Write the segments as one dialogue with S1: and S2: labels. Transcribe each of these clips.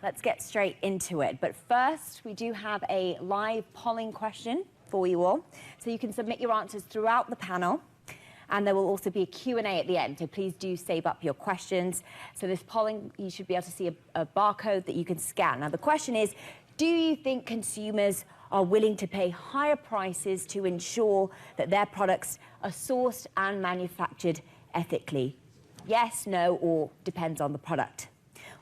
S1: let's get straight into it. But first, we do have a live polling question for you all. So you can submit your answers throughout the panel. And there will also be a Q&A at the end, so please do save up your questions. So this polling, you should be able to see a barcode that you can scan. Now the question is, do you think consumers are willing to pay higher prices to ensure that their products are sourced and manufactured ethically? Yes, no, or depends on the product.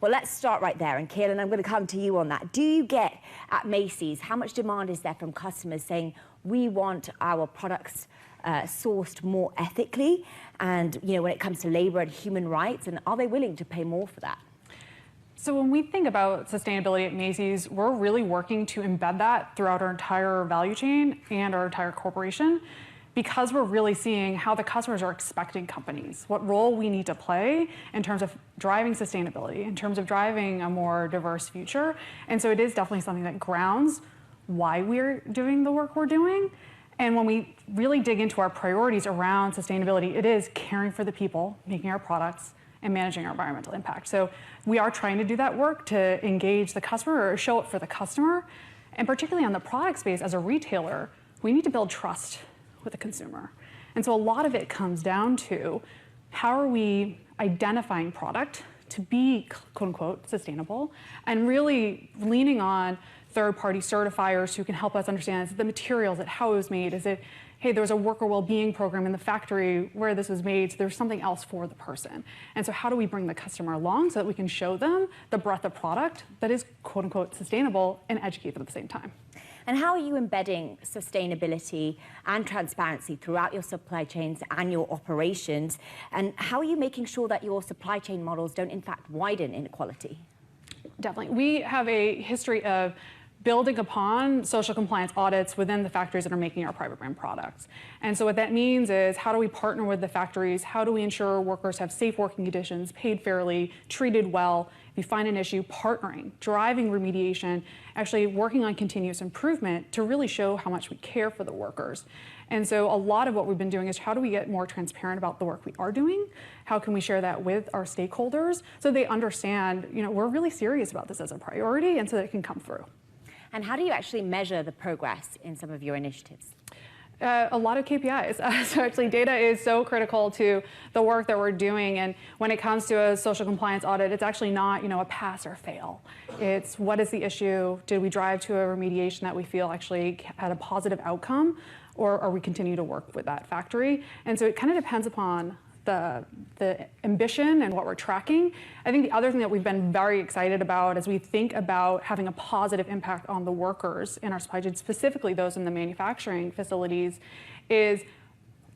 S1: Well, let's start right there. And Keelin, I'm going to come to you on that. Do you get at Macy's, how much demand is there from customers saying, we want our products sourced more ethically, and when it comes to labor and human rights, and are they willing to pay more for that?
S2: So when we think about sustainability at Macy's, we're really working to embed that throughout our entire value chain and our entire corporation, because we're really seeing how the customers are expecting companies, what role we need to play in terms of driving sustainability, in terms of driving a more diverse future. And so it is definitely something that grounds why we're doing the work we're doing. And when we really dig into our priorities around sustainability, it is caring for the people, making our products, and managing our environmental impact. So we are trying to do that work to engage the customer or show it for the customer. And particularly on the product space, as a retailer, we need to build trust with the consumer. And so a lot of it comes down to how are we identifying product to be, quote unquote, sustainable, and really leaning on third-party certifiers who can help us understand, is it the materials, how it was made, is it, hey, there was a worker well-being program in the factory where this was made, so there's something else for the person. And so how do we bring the customer along so that we can show them the breadth of product that is, quote unquote, sustainable, and educate them at the same time?
S1: And how are you embedding sustainability and transparency throughout your supply chains and your operations? And how are you making sure that your supply chain models don't, in fact, widen inequality?
S2: Definitely. We have a history of building upon social compliance audits within the factories that are making our private brand products. And so what that means is, how do we partner with the factories? How do we ensure workers have safe working conditions, paid fairly, treated well? If you find an issue, partnering, driving remediation, actually working on continuous improvement to really show how much we care for the workers. And so a lot of what we've been doing is, how do we get more transparent about the work we are doing? How can we share that with our stakeholders so they understand, we're really serious about this as a priority, and so that it can come through.
S1: And how do you actually measure the progress in some of your initiatives?
S2: A lot of KPIs. So actually data is so critical to the work that we're doing. And when it comes to a social compliance audit, it's actually not a pass or fail. It's, what is the issue? Did we drive to a remediation that we feel actually had a positive outcome? Or are we continue to work with that factory? And so it kind of depends upon the ambition and what we're tracking. I think the other thing that we've been very excited about as we think about having a positive impact on the workers in our supply chain, specifically those in the manufacturing facilities, is,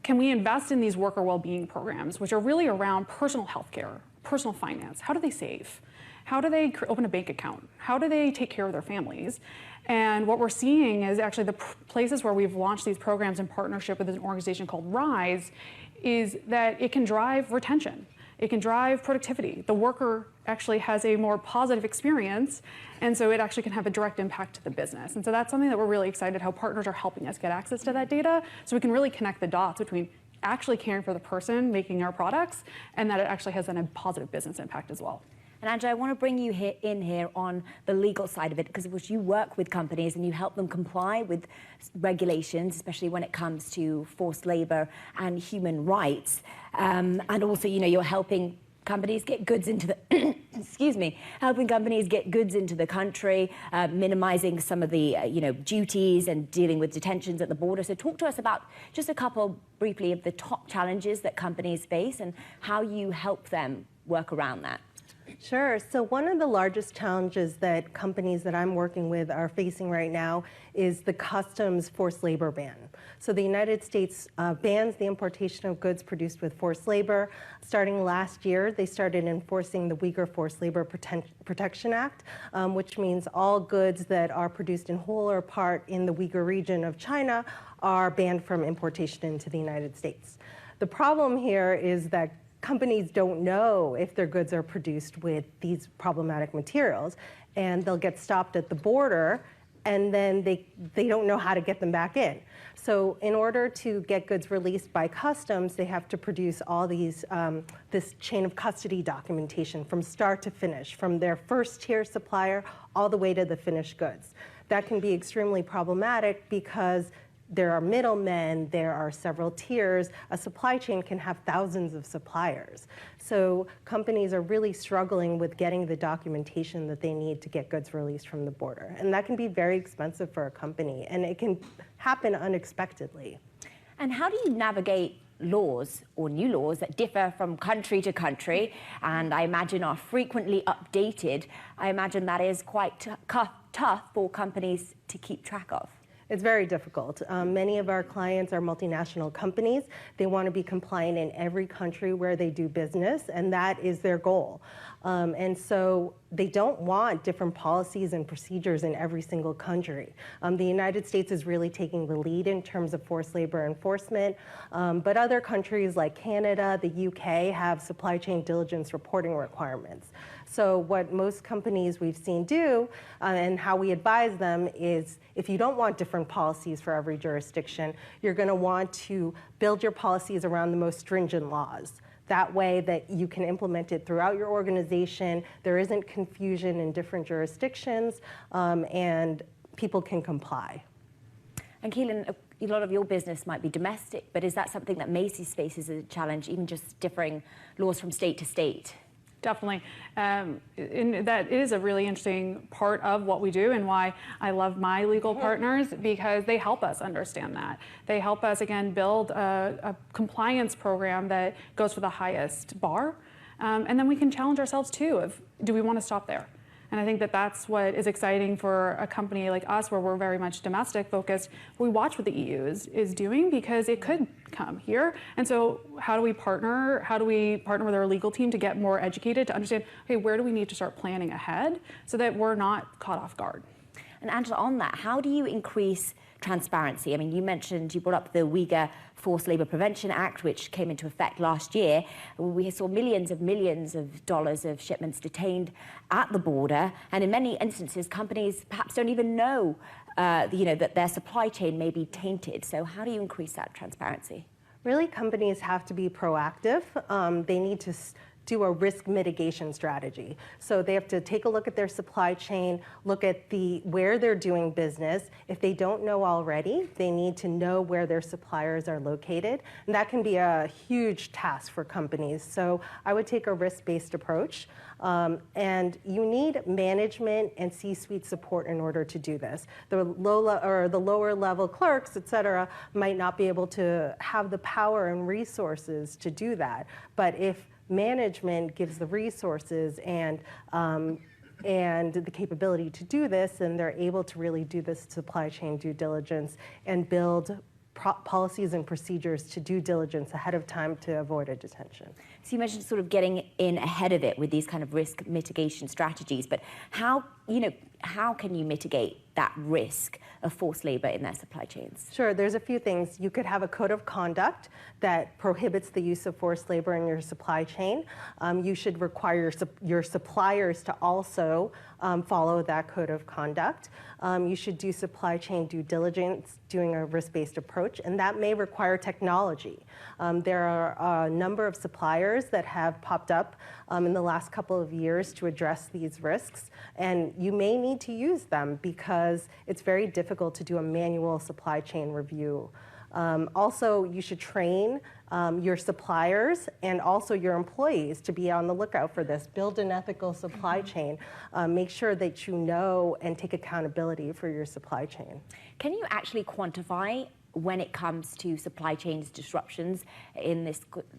S2: can we invest in these worker well-being programs, which are really around personal health care, personal finance? How do they save? How do they open a bank account? How do they take care of their families? And what we're seeing is actually the places where we've launched these programs in partnership with an organization called RISE, is that it can drive retention. It can drive productivity. The worker actually has a more positive experience, and so it actually can have a direct impact to the business. And so that's something that we're really excited how partners are helping us get access to that data, so we can really connect the dots between actually caring for the person making our products, and that it actually has a positive business impact as well.
S1: And Angela, I want to bring you in here on the legal side of it, because of course you work with companies and you help them comply with regulations, especially when it comes to forced labor and human rights. And also, you're helping companies get goods into the, helping companies get goods into the country, minimizing some of the, duties and dealing with detentions at the border. So talk to us about just a couple briefly of the top challenges that companies face and how you help them work around that.
S3: Sure. So one of the largest challenges that companies that I'm working with are facing right now is the customs forced labor ban. So the United States bans the importation of goods produced with forced labor. Starting last year, they started enforcing the Uyghur Forced Labor Protection Act, which means all goods that are produced in whole or part in the Uyghur region of China are banned from importation into the United States. The problem here is that companies don't know if their goods are produced with these problematic materials, and they'll get stopped at the border and then they don't know how to get them back in. So in order to get goods released by customs, they have to produce all these, this chain of custody documentation from start to finish, from their first tier supplier all the way to the finished goods. That can be extremely problematic because there are middlemen, there are several tiers. A supply chain can have thousands of suppliers. So companies are really struggling with getting the documentation that they need to get goods released from the border. And that can be very expensive for a company, and it can happen unexpectedly.
S1: And how do you navigate laws or new laws that differ from country to country, and I imagine are frequently updated? I imagine that is quite tough for companies to keep track of.
S3: It's very difficult. Many of our clients are multinational companies. They want to be compliant in every country where they do business, and that is their goal. And so they don't want different policies and procedures in every single country. The United States is really taking the lead in terms of forced labor enforcement, but other countries like Canada, the UK have supply chain diligence reporting requirements. So what most companies we've seen do, and how we advise them, is if you don't want different policies for every jurisdiction, you're going to want to build your policies around the most stringent laws. That way that you can implement it throughout your organization, there isn't confusion in different jurisdictions, and people can comply.
S1: And Keelin, a lot of your business might be domestic, but is that something that Macy's faces as a challenge, even just differing laws from state to state?
S2: Definitely. And that is a really interesting part of what we do and why I love my legal partners, because they help us understand that. They help us, again, build a compliance program that goes for the highest bar. And then we can challenge ourselves too of, do we want to stop there? And I think that that's what is exciting for a company like us, where we're very much domestic focused. We watch what the EU is doing, because it could come here. And so how do we partner? How do we partner with our legal team to get more educated, to understand, okay, where do we need to start planning ahead so that we're not caught off guard?
S1: And Angela, on that, how do you increase transparency? I mean, you brought up the Uyghur Forced Labor Prevention Act, which came into effect last year. We saw millions of dollars of shipments detained at the border, and in many instances, companies perhaps don't even know, that their supply chain may be tainted. So how do you increase that transparency?
S3: Really, companies have to be proactive. They need to do a risk mitigation strategy. So they have to take a look at their supply chain, look at where they're doing business. If they don't know already, they need to know where their suppliers are located. And that can be a huge task for companies. So I would take a risk-based approach. And you need management and C-suite support in order to do this. The lower level clerks, et cetera, might not be able to have the power and resources to do that. But if management gives the resources and the capability to do this, and they're able to really do this supply chain due diligence and build policies and procedures to due diligence ahead of time to avoid a detention.
S1: So you mentioned sort of getting in ahead of it with these kind of risk mitigation strategies, but how can you mitigate that risk of forced labor in their supply chains?
S3: Sure, there's a few things. You could have a code of conduct that prohibits the use of forced labor in your supply chain. You should require your suppliers to also follow that code of conduct. You should do supply chain due diligence, doing a risk-based approach, and that may require technology. There are a number of suppliers that have popped up in the last couple of years to address these risks, and you may need to use them because it's very difficult to do a manual supply chain review. Also, you should train your suppliers and also your employees to be on the lookout for this. Build an ethical supply chain. Make sure that you know and take accountability for your supply chain.
S1: Can you actually quantify, when it comes to supply chains disruptions in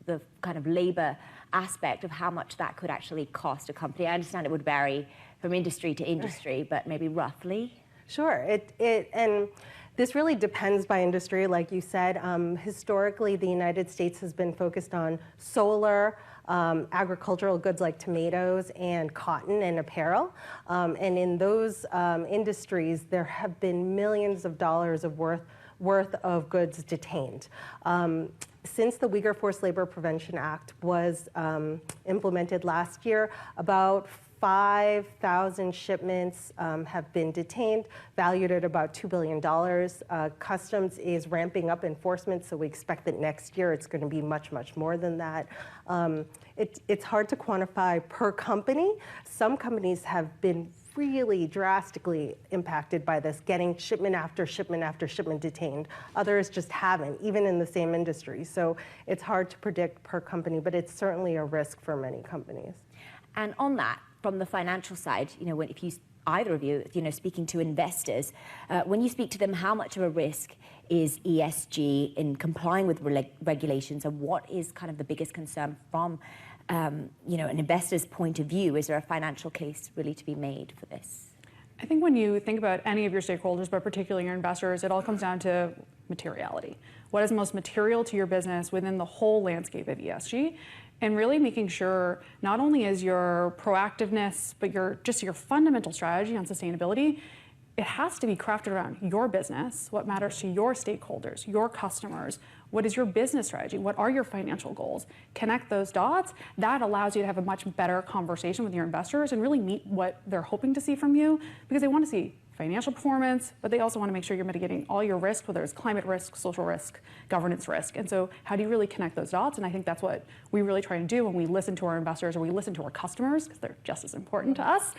S1: the kind of labor aspect, of how much that could actually cost a company? I understand it would vary from industry to industry, but maybe roughly?
S3: Sure. And this really depends by industry, like you said. Historically, the United States has been focused on solar, agricultural goods like tomatoes and cotton and apparel. And in those industries, there have been millions of dollars of worth of goods detained. Since the Uyghur Forced Labor Prevention Act was implemented last year, about 5,000 shipments have been detained, valued at about $2 billion. Customs is ramping up enforcement, so we expect that next year it's going to be much, much more than that. It's hard to quantify per company. Some companies have been really drastically impacted by this, getting shipment after shipment after shipment detained. Others just haven't, even in the same industry. So it's hard to predict per company, but it's certainly a risk for many companies.
S1: And on that, from the financial side, if you, either of you, speaking to investors, when you speak to them, how much of a risk is ESG in complying with regulations, and what is kind of the biggest concern from an investor's point of view? Is there a financial case really to be made for this?
S2: I think when you think about any of your stakeholders, but particularly your investors, it all comes down to materiality. What is most material to your business within the whole landscape of ESG? And really making sure not only is your proactiveness, but your fundamental strategy on sustainability, it has to be crafted around your business, what matters to your stakeholders, your customers. What is your business strategy? What are your financial goals? Connect those dots. That allows you to have a much better conversation with your investors and really meet what they're hoping to see from you, because they want to see financial performance, but they also want to make sure you're mitigating all your risk, whether it's climate risk, social risk, governance risk. And so how do you really connect those dots? And I think that's what we really try to do when we listen to our investors or we listen to our customers, because they're just as important to us,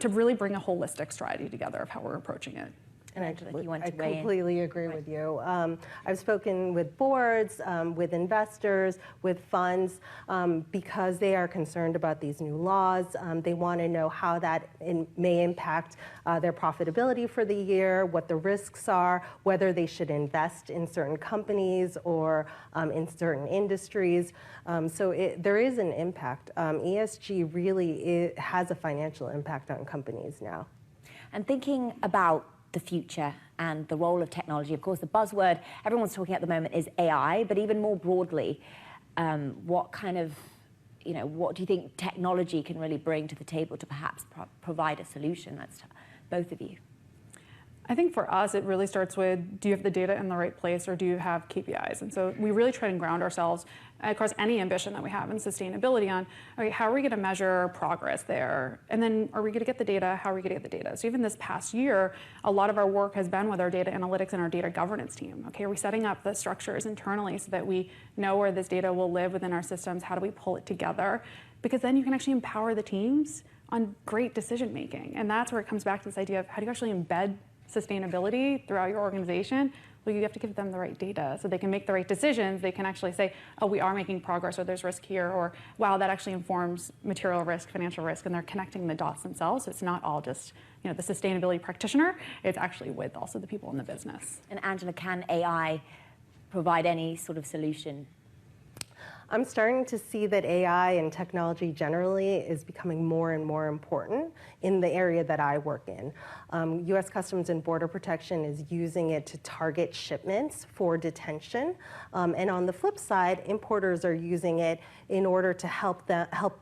S2: to really bring a holistic strategy together of how we're approaching it.
S3: And
S1: Angela, if you want
S3: I
S1: to weigh in.
S3: completely agree with you. I've spoken with boards, with investors, with funds, because they are concerned about these new laws. They want to know how that may impact their profitability for the year, what the risks are, whether they should invest in certain companies or in certain industries. So there is an impact. ESG really has a financial impact on companies now.
S1: And thinking about the future and the role of technology. Of course, the buzzword everyone's talking at the moment is AI, but even more broadly, what do you think technology can really bring to the table to perhaps provide a solution? That's to both of you.
S2: I think for us, it really starts with, do you have the data in the right place, or do you have KPIs? And so we really try and ground ourselves across any ambition that we have in sustainability on, okay, how are we going to measure progress there? And then are we going to get the data? How are we going to get the data? So even this past year, a lot of our work has been with our data analytics and our data governance team. Okay, are we setting up the structures internally so that we know where this data will live within our systems? How do we pull it together? Because then you can actually empower the teams on great decision making. And that's where it comes back to this idea of how do you actually embed sustainability throughout your organization? Well, you have to give them the right data so they can make the right decisions. They can actually say, oh, we are making progress, or there's risk here, or wow, that actually informs material risk, financial risk, and they're connecting the dots themselves. So it's not all just the sustainability practitioner. It's actually with also the people in the business.
S1: And Angela, can AI provide any sort of solution?
S3: I'm starting to see that AI and technology generally is becoming more and more important in the area that I work in. U.S. Customs and Border Protection is using it to target shipments for detention. And on the flip side, importers are using it in order to help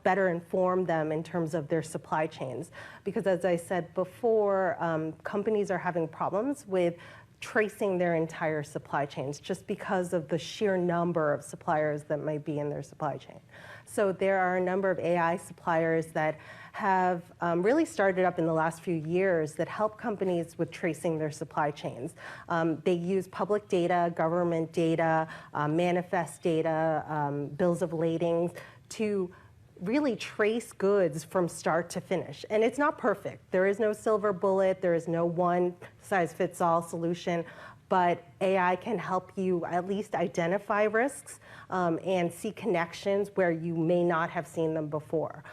S3: better inform them in terms of their supply chains. Because as I said before, companies are having problems with tracing their entire supply chains just because of the sheer number of suppliers that might be in their supply chain. So there are a number of AI suppliers that have really started up in the last few years that help companies with tracing their supply chains. They use public data, government data, manifest data, bills of lading to really trace goods from start to finish. And it's not perfect. There is no silver bullet. There is no one-size-fits-all solution. But AI can help you at least identify risks and see connections where you may not have seen them before.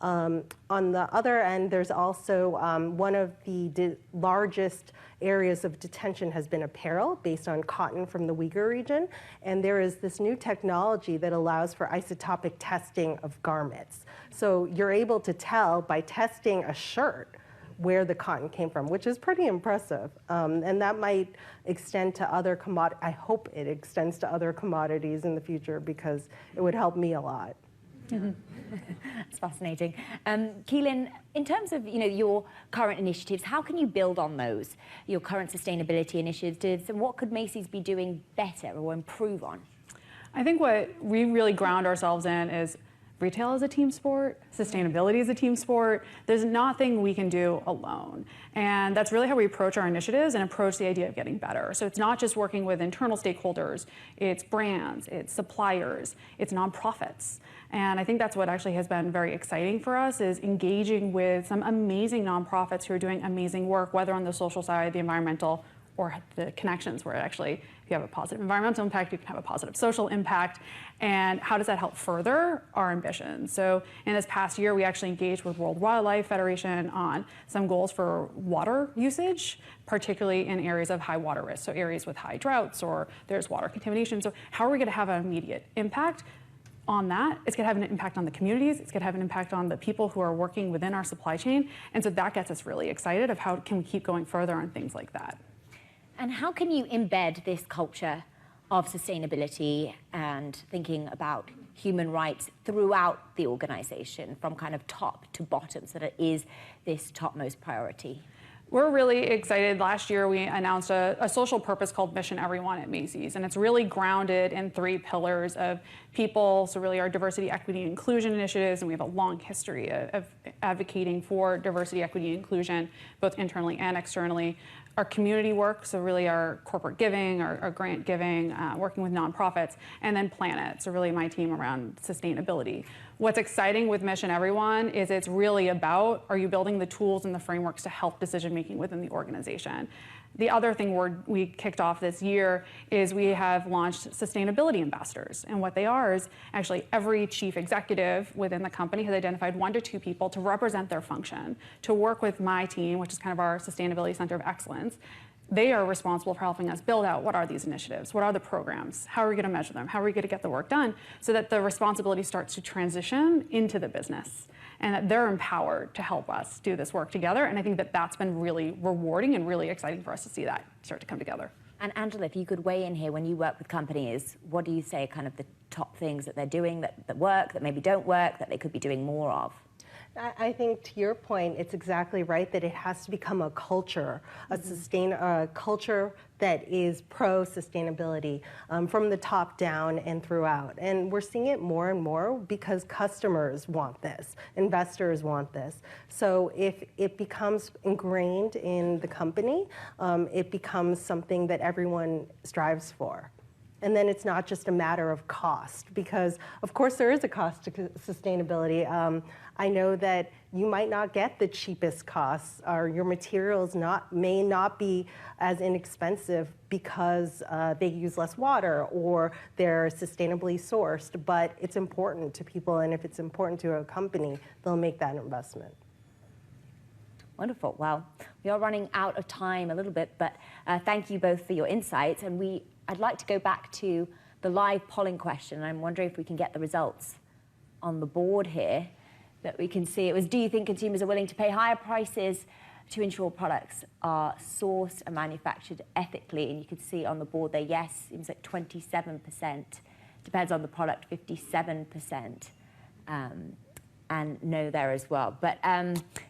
S3: On the other end, there's also one of the largest areas of detention has been apparel based on cotton from the Uyghur region. And there is this new technology that allows for isotopic testing of garments. So you're able to tell by testing a shirt where the cotton came from, which is pretty impressive. And that might extend to other commodities. I hope it extends to other commodities in the future because it would help me a lot.
S1: That's fascinating. Keelin, in terms of your current initiatives, how can you build on those, your current sustainability initiatives, and what could Macy's be doing better or improve on?
S2: I think what we really ground ourselves in is Retail is a team sport. Sustainability is a team sport. There's nothing we can do alone. And that's really how we approach our initiatives and approach the idea of getting better. So it's not just working with internal stakeholders, it's brands, it's suppliers, it's nonprofits. And I think that's what actually has been very exciting for us, is engaging with some amazing nonprofits who are doing amazing work, whether on the social side, the environmental, or the connections where actually, if you have a positive environmental impact, you can have a positive social impact. And how does that help further our ambitions? So in this past year, we actually engaged with World Wildlife Federation on some goals for water usage, particularly in areas of high water risk, so areas with high droughts or there's water contamination. So how are we gonna have an immediate impact on that? It's gonna have an impact on the communities, it's gonna have an impact on the people who are working within our supply chain. And so that gets us really excited of how can we keep going further on things like that.
S1: And how can you embed this culture of sustainability and thinking about human rights throughout the organization, from kind of top to bottom, so that it is this topmost priority?
S2: We're really excited. Last year, we announced a social purpose called Mission Everyone at Macy's, and it's really grounded in 3 pillars of people, so really our diversity, equity, and inclusion initiatives, and we have a long history of advocating for diversity, equity, and inclusion, both internally and externally. Our community work, so really our corporate giving, our grant giving, working with nonprofits, and then Planet, so really my team around sustainability. What's exciting with Mission Everyone is it's really about, are you building the tools and the frameworks to help decision making within the organization? The other thing we kicked off this year is we have launched sustainability ambassadors. And what they are is actually every chief executive within the company has identified 1 to 2 people to represent their function, to work with my team, which is kind of our sustainability center of excellence. They are responsible for helping us build out what are these initiatives, what are the programs, how are we going to measure them, how are we going to get the work done, so that the responsibility starts to transition into the business and that they're empowered to help us do this work together. And I think that that's been really rewarding and really exciting for us to see that start to come together.
S1: And Angela, if you could weigh in here, when you work with companies, what do you say kind of the top things that they're doing that work, that maybe don't work, that they could be doing more of?
S3: I think to your point, it's exactly right that it has to become a culture, a culture that is pro-sustainability from the top down and throughout. And we're seeing it more and more because customers want this, investors want this. So if it becomes ingrained in the company, it becomes something that everyone strives for. And then it's not just a matter of cost, because of course there is a cost to sustainability. I know that you might not get the cheapest costs, or your materials may not be as inexpensive because they use less water or they're sustainably sourced, but it's important to people, and if it's important to a company, they'll make that investment.
S1: Wonderful. Well, we are running out of time a little bit, but thank you both for your insights. And I'd like to go back to the live polling question. I'm wondering if we can get the results on the board here that we can see. It was, do you think consumers are willing to pay higher prices to ensure products are sourced and manufactured ethically? And you can see on the board there, yes, seems like 27%. Depends on the product, 57%. And no there as well. But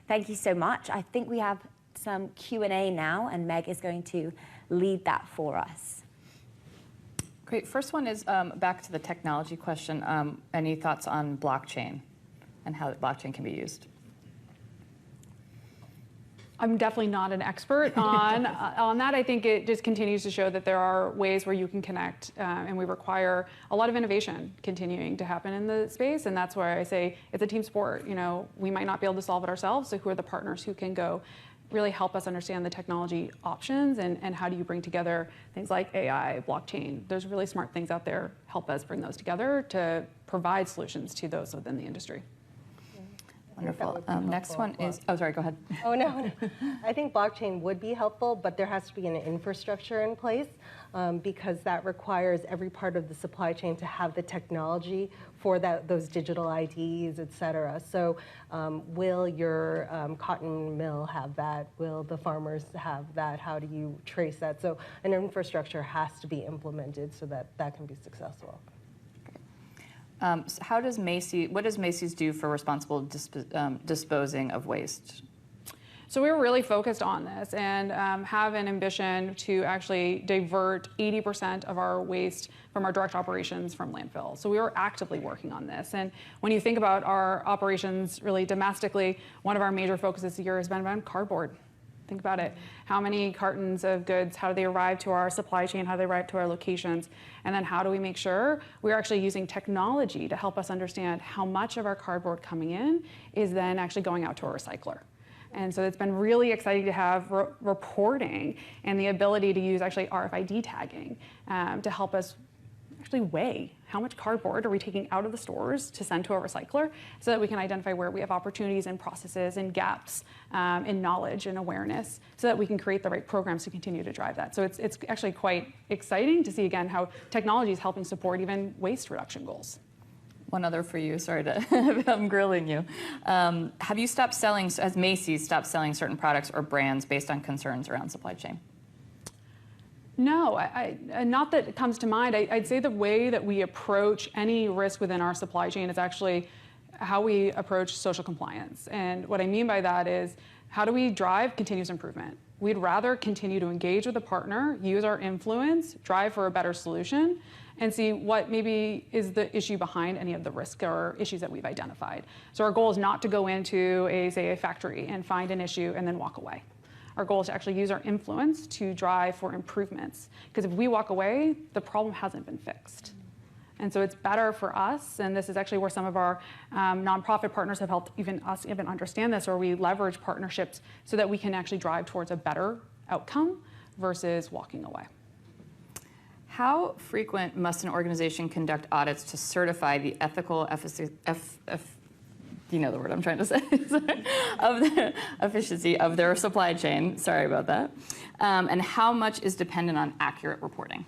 S1: thank you so much. I think we have some Q&A now, and Meg is going to lead that for us.
S4: Great. First one is back to the technology question. Any thoughts on blockchain and how blockchain can be used?
S2: I'm definitely not an expert on that. I think it just continues to show that there are ways where you can connect, and we require a lot of innovation continuing to happen in the space. And that's why I say it's a team sport. You know, we might not be able to solve it ourselves. So who are the partners who can go really help us understand the technology options, and how do you bring together things like AI, blockchain? There's really smart things out there. Help us bring those together to provide solutions to those within the industry.
S4: Wonderful. Next one is, oh, sorry, go ahead.
S3: Oh, no. I think blockchain would be helpful, but there has to be an infrastructure in place because that requires every part of the supply chain to have the technology for those digital IDs, et cetera. So will your cotton mill have that? Will the farmers have that? How do you trace that? So an infrastructure has to be implemented so that that can be successful.
S4: So what does Macy's do for responsible disposing of waste?
S2: So we were really focused on this and have an ambition to actually divert 80% of our waste from our direct operations from landfill. So we were actively working on this. And when you think about our operations really domestically, one of our major focuses this year has been around cardboard. Think about it. How many cartons of goods, how do they arrive to our supply chain, how do they arrive to our locations? And then how do we make sure we're actually using technology to help us understand how much of our cardboard coming in is then actually going out to a recycler? And so it's been really exciting to have reporting and the ability to use actually RFID tagging to help us actually weigh how much cardboard are we taking out of the stores to send to a recycler so that we can identify where we have opportunities and processes and gaps in knowledge and awareness so that we can create the right programs to continue to drive that. So it's actually quite exciting to see, again, how technology is helping support even waste reduction goals.
S4: One other for you, sorry to, I'm grilling you. Have you stopped selling, has Macy's stopped selling certain products or brands based on concerns around supply chain?
S2: No, not that it comes to mind. I'd say the way that we approach any risk within our supply chain is actually how we approach social compliance. And what I mean by that is, how do we drive continuous improvement? We'd rather continue to engage with a partner, use our influence, drive for a better solution, and see what maybe is the issue behind any of the risk or issues that we've identified. So our goal is not to go into say a factory and find an issue and then walk away. Our goal is to actually use our influence to drive for improvements. Because if we walk away, the problem hasn't been fixed. And so it's better for us, and this is actually where some of our nonprofit partners have helped us even understand this, or we leverage partnerships so that we can actually drive towards a better outcome versus walking away.
S4: How frequent must an organization conduct audits to certify the ethical you know the word I'm trying to say, of the efficiency of their supply chain? Sorry about that. And how much is dependent on accurate reporting?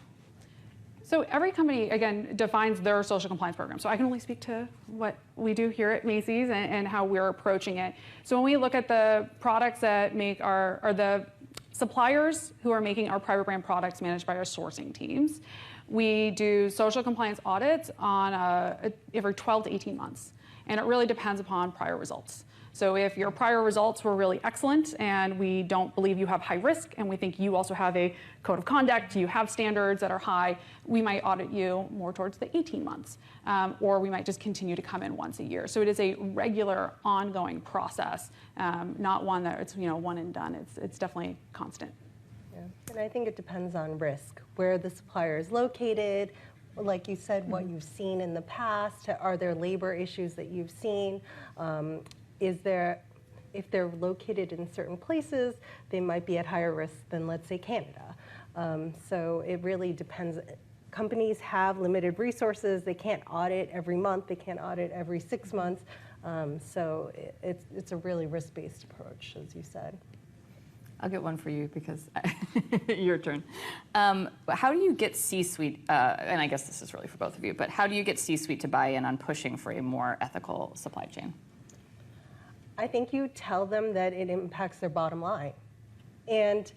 S2: So every company, again, defines their social compliance program. So I can only speak to what we do here at Macy's and how we're approaching it. So when we look at the products that make or the suppliers who are making our private brand products managed by our sourcing teams, we do social compliance audits on every 12 to 18 months. And it really depends upon prior results. So if your prior results were really excellent and we don't believe you have high risk and we think you also have a code of conduct, you have standards that are high, we might audit you more towards the 18 months. Or we might just continue to come in once a year. So it is a regular, ongoing process, not one that it's one and done. It's definitely constant.
S3: Yeah. And I think it depends on risk, where the supplier is located, like you said, what you've seen in the past. Are there labor issues that you've seen? If they're located in certain places, they might be at higher risk than, let's say, Canada. So it really depends. Companies have limited resources. They can't audit every month. They can't audit every 6 months. So it's a really risk-based approach, as you said.
S4: I'll get one for you because your turn. How do you get C-suite, and I guess this is really for both of you, but how do you get C-suite to buy in on pushing for a more ethical supply chain?
S3: I think you tell them that it impacts their bottom line and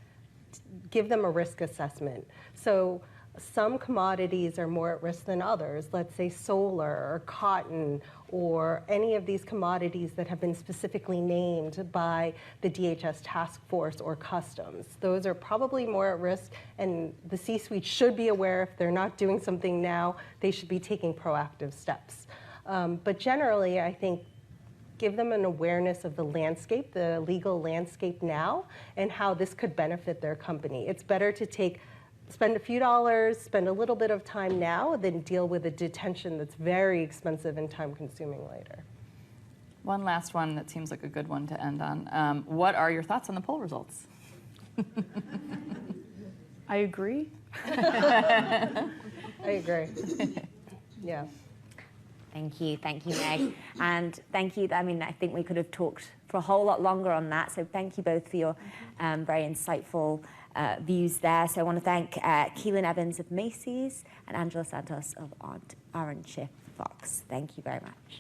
S3: give them a risk assessment. So some commodities are more at risk than others. Let's say solar or cotton or any of these commodities that have been specifically named by the DHS task force or customs. Those are probably more at risk, and the C-suite should be aware. If they're not doing something now, they should be taking proactive steps. But generally, I think give them an awareness of the landscape, the legal landscape now, and how this could benefit their company. It's better to spend a few dollars, spend a little bit of time now, than deal with a detention that's very expensive and time-consuming later.
S4: One last one that seems like a good one to end on. What are your thoughts on the poll results?
S2: I agree.
S3: I agree. Yeah.
S1: Thank you, Meg. And thank you, I think we could have talked for a whole lot longer on that, so thank you both for your very insightful views there. So I want to thank Keelin Evans of Macy's and Angela Santos of ArentFox Schiff. Thank you very much.